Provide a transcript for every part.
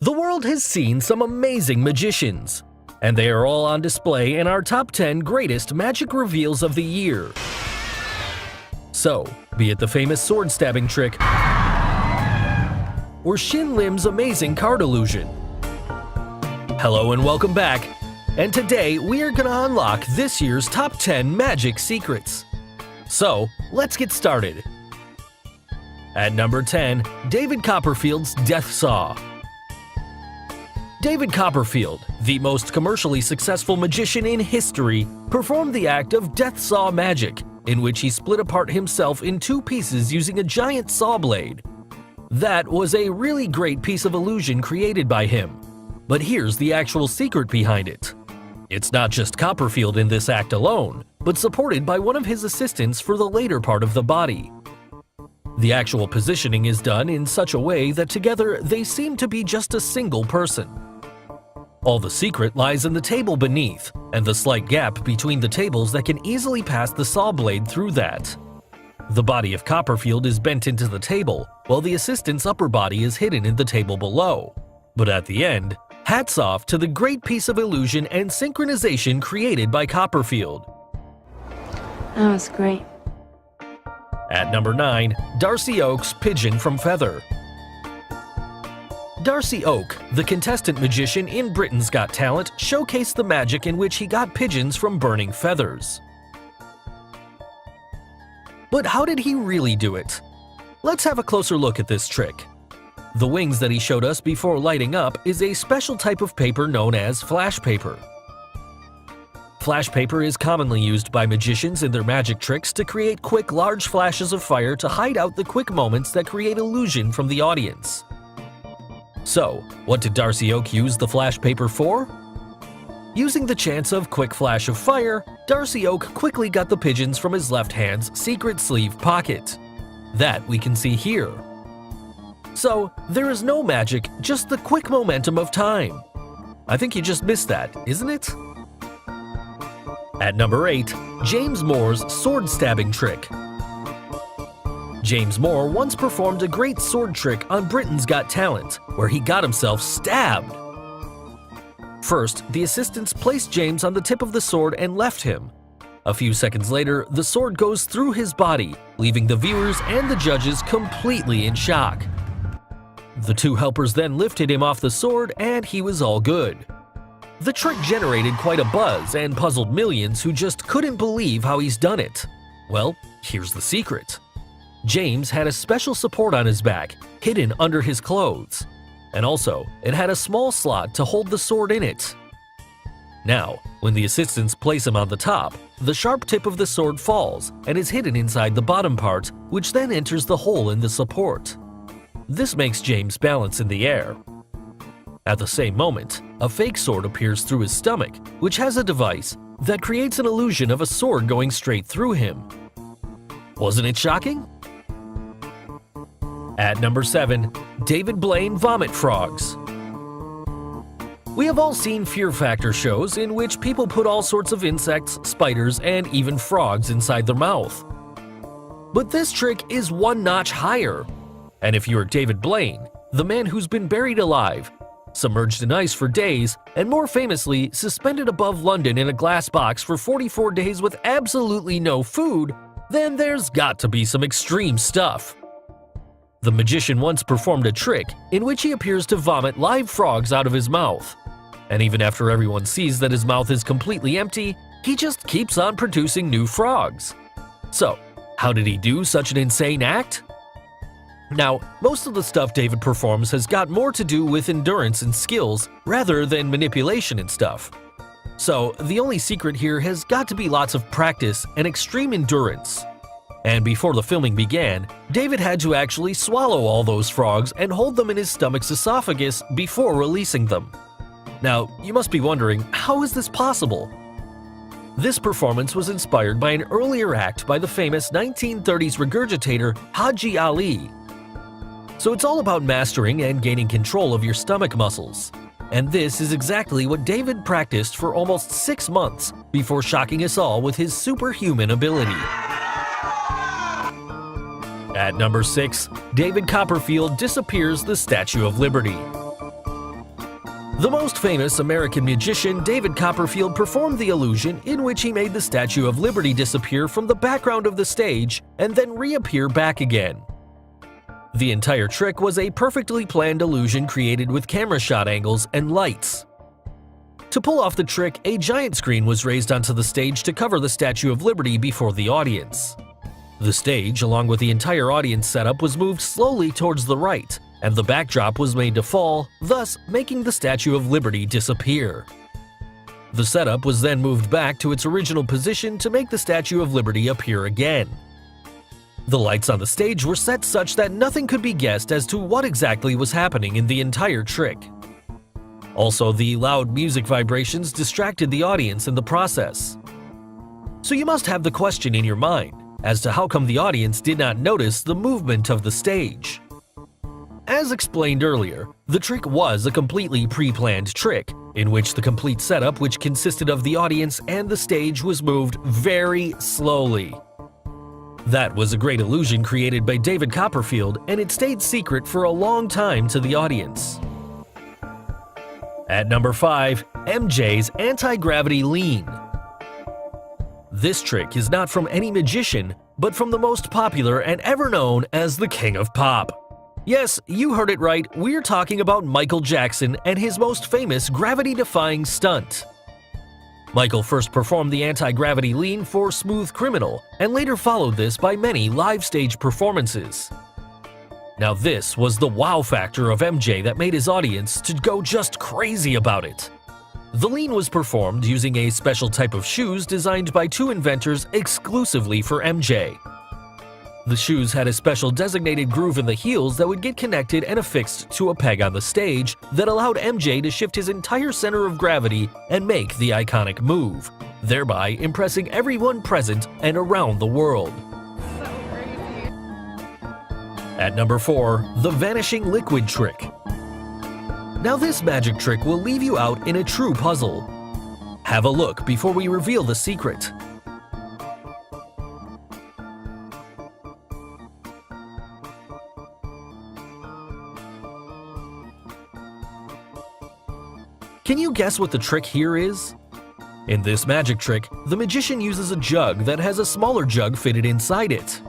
The world has seen some amazing magicians, and they are all on display in our top 10 greatest magic reveals of the year. So, be it the famous sword stabbing trick or Shin Lim's amazing card illusion. Hello and welcome back, and today we are gonna unlock this year's top 10 magic secrets. So, let's get started. At number 10, David Copperfield's Death Saw. David Copperfield, the most commercially successful magician in history, performed the act of death saw magic, in which he split apart himself in two pieces using a giant saw blade. That was a really great piece of illusion created by him. But here's the actual secret behind it. It's not just Copperfield in this act alone, but supported by one of his assistants for the later part of the body. The actual positioning is done in such a way that together they seem to be just a single person. All the secret lies in the table beneath, and the slight gap between the tables that can easily pass the saw blade through that. The body of Copperfield is bent into the table, while the assistant's upper body is hidden in the table below. But at the end, hats off to the great piece of illusion and synchronization created by Copperfield. That was great. At number 9, Darcy Oak's Pigeon from Feather. Darcy Oak, the contestant magician in Britain's Got Talent, showcased the magic in which he got pigeons from burning feathers. But how did he really do it? Let's have a closer look at this trick. The wings that he showed us before lighting up is a special type of paper known as flash paper. Flash paper is commonly used by magicians in their magic tricks to create quick, large flashes of fire to hide out the quick moments that create illusion from the audience. So, what did Darcy Oak use the flash paper for? Using the chance of quick flash of fire, Darcy Oak quickly got the pigeons from his left hand's secret sleeve pocket. That we can see here. So, there is no magic, just the quick momentum of time. I think you just missed that, isn't it? At number 8, James Moore's sword stabbing trick. James Moore once performed a great sword trick on Britain's Got Talent, where he got himself stabbed. First, the assistants placed James on the tip of the sword and left him. A few seconds later, the sword goes through his body, leaving the viewers and the judges completely in shock. The two helpers then lifted him off the sword and he was all good. The trick generated quite a buzz and puzzled millions who just couldn't believe how he's done it. Well, here's the secret. James had a special support on his back, hidden under his clothes. And also, it had a small slot to hold the sword in it. Now, when the assistants place him on the top, the sharp tip of the sword falls and is hidden inside the bottom part, which then enters the hole in the support. This makes James balance in the air. At the same moment, a fake sword appears through his stomach, which has a device that creates an illusion of a sword going straight through him. Wasn't it shocking? At number 7, David Blaine Vomit Frogs. We have all seen Fear Factor shows in which people put all sorts of insects, spiders, and even frogs inside their mouth. But this trick is one notch higher. And if you're David Blaine, the man who's been buried alive, submerged in ice for days, and more famously, suspended above London in a glass box for 44 days with absolutely no food, then there's got to be some extreme stuff. The magician once performed a trick in which he appears to vomit live frogs out of his mouth. And even after everyone sees that his mouth is completely empty, he just keeps on producing new frogs. So, how did he do such an insane act? Now, most of the stuff David performs has got more to do with endurance and skills rather than manipulation and stuff. So, the only secret here has got to be lots of practice and extreme endurance. And before the filming began, David had to actually swallow all those frogs and hold them in his stomach's esophagus before releasing them. Now, you must be wondering, how is this possible? This performance was inspired by an earlier act by the famous 1930s regurgitator Haji Ali. So it's all about mastering and gaining control of your stomach muscles. And this is exactly what David practiced for almost 6 months before shocking us all with his superhuman ability. At number 6, David Copperfield disappears the Statue of Liberty. The most famous American magician David Copperfield performed the illusion in which he made the Statue of Liberty disappear from the background of the stage and then reappear back again. The entire trick was a perfectly planned illusion created with camera shot angles and lights. To pull off the trick, a giant screen was raised onto the stage to cover the Statue of Liberty before the audience. The stage, along with the entire audience setup, was moved slowly towards the right, and the backdrop was made to fall, thus making the Statue of Liberty disappear. The setup was then moved back to its original position to make the Statue of Liberty appear again. The lights on the stage were set such that nothing could be guessed as to what exactly was happening in the entire trick. Also, the loud music vibrations distracted the audience in the process. So you must have the question in your mind as to how come the audience did not notice the movement of the stage. As explained earlier, the trick was a completely pre-planned trick, in which the complete setup, which consisted of the audience and the stage, was moved very slowly. That was a great illusion created by David Copperfield, and it stayed secret for a long time to the audience. At number 5, MJ's anti-gravity lean. This trick is not from any magician, but from the most popular and ever known as the King of Pop. Yes, you heard it right, we're talking about Michael Jackson and his most famous gravity-defying stunt. Michael first performed the anti-gravity lean for Smooth Criminal, and later followed this by many live stage performances. Now this was the wow factor of MJ that made his audience to go just crazy about it. The lean was performed using a special type of shoes designed by two inventors exclusively for MJ. The shoes had a special designated groove in the heels that would get connected and affixed to a peg on the stage that allowed MJ to shift his entire center of gravity and make the iconic move, thereby impressing everyone present and around the world. At number 4, the vanishing liquid trick. Now this magic trick will leave you out in a true puzzle. Have a look before we reveal the secret. Can you guess what the trick here is? In this magic trick, the magician uses a jug that has a smaller jug fitted inside it.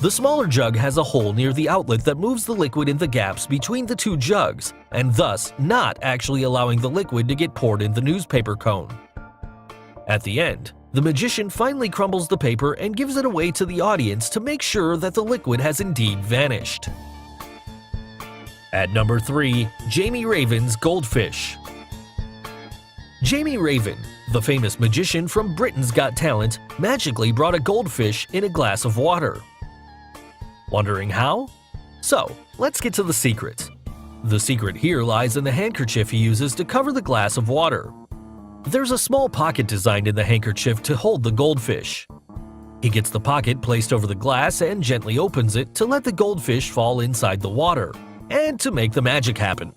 The smaller jug has a hole near the outlet that moves the liquid in the gaps between the two jugs, and thus not actually allowing the liquid to get poured in the newspaper cone. At the end, the magician finally crumbles the paper and gives it away to the audience to make sure that the liquid has indeed vanished. At number 3, Jamie Raven's goldfish. Jamie Raven, the famous magician from Britain's Got Talent, magically brought a goldfish in a glass of water. Wondering how? So, let's get to the secret. The secret here lies in the handkerchief he uses to cover the glass of water. There's a small pocket designed in the handkerchief to hold the goldfish. He gets the pocket placed over the glass and gently opens it to let the goldfish fall inside the water, and to make the magic happen.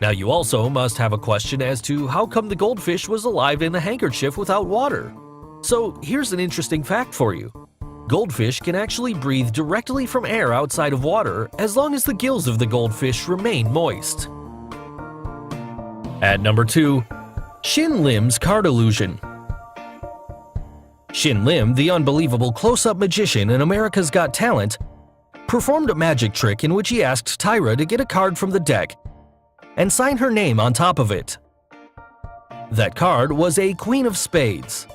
Now you also must have a question as to how come the goldfish was alive in the handkerchief without water. So here's an interesting fact for you. Goldfish can actually breathe directly from air outside of water as long as the gills of the goldfish remain moist. At number 2, Shin Lim's card illusion. Shin Lim, the unbelievable close-up magician in America's Got Talent, performed a magic trick in which he asked Tyra to get a card from the deck and sign her name on top of it. That card was a Queen of Spades.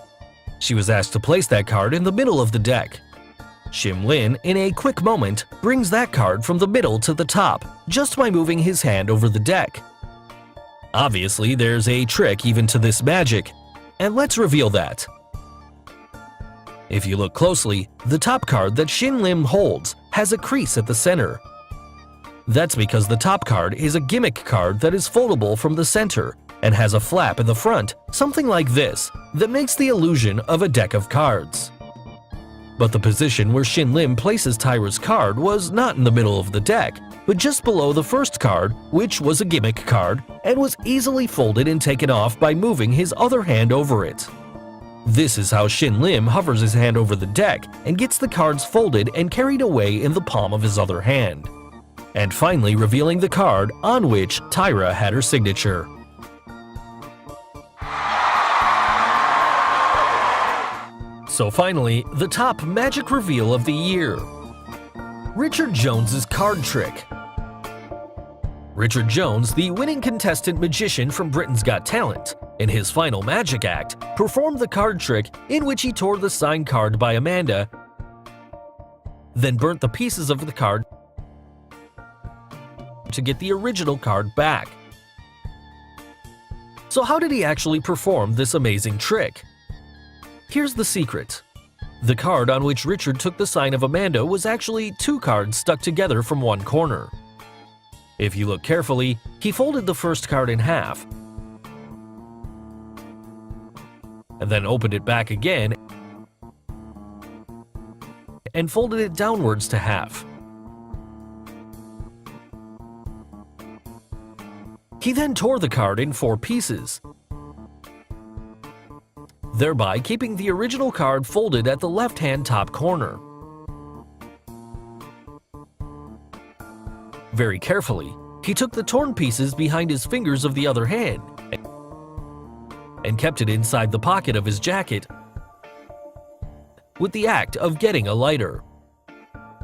She was asked to place that card in the middle of the deck. Shin Lim, in a quick moment, brings that card from the middle to the top, just by moving his hand over the deck. Obviously, there's a trick even to this magic, and let's reveal that. If you look closely, the top card that Shin Lim holds has a crease at the center. That's because the top card is a gimmick card that is foldable from the center and has a flap in the front, something like this, that makes the illusion of a deck of cards. But the position where Shin Lim places Tyra's card was not in the middle of the deck, but just below the first card, which was a gimmick card, and was easily folded and taken off by moving his other hand over it. This is how Shin Lim hovers his hand over the deck and gets the cards folded and carried away in the palm of his other hand. and finally revealing the card on which Tyra had her signature. So finally, the top magic reveal of the year. Richard Jones's card trick. Richard Jones, the winning contestant magician from Britain's Got Talent, in his final magic act, performed the card trick in which he tore the signed card by Amanda, then burnt the pieces of the card to get the original card back. So how did he actually perform this amazing trick? Here's the secret. The card on which Richard took the sign of Amanda was actually two cards stuck together from one corner. If you look carefully, he folded the first card in half, and then opened it back again and folded it downwards to half. He then tore the card in 4 pieces, thereby keeping the original card folded at the left-hand top corner. Very carefully, he took the torn pieces behind his fingers of the other hand and kept it inside the pocket of his jacket with the act of getting a lighter.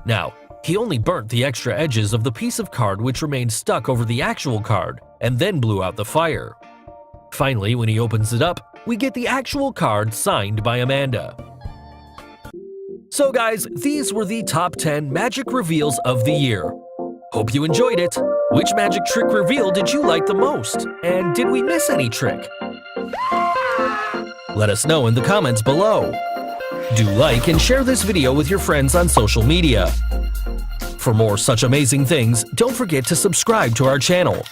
Now, he only burnt the extra edges of the piece of card which remained stuck over the actual card and then blew out the fire. Finally, when he opens it up, we get the actual card signed by Amanda. So guys, these were the top 10 magic reveals of the year. Hope you enjoyed it. Which magic trick reveal did you like the most? And did we miss any trick? Let us know in the comments below. Do like and share this video with your friends on social media. For more such amazing things, don't forget to subscribe to our channel.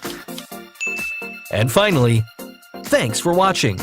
And finally, thanks for watching.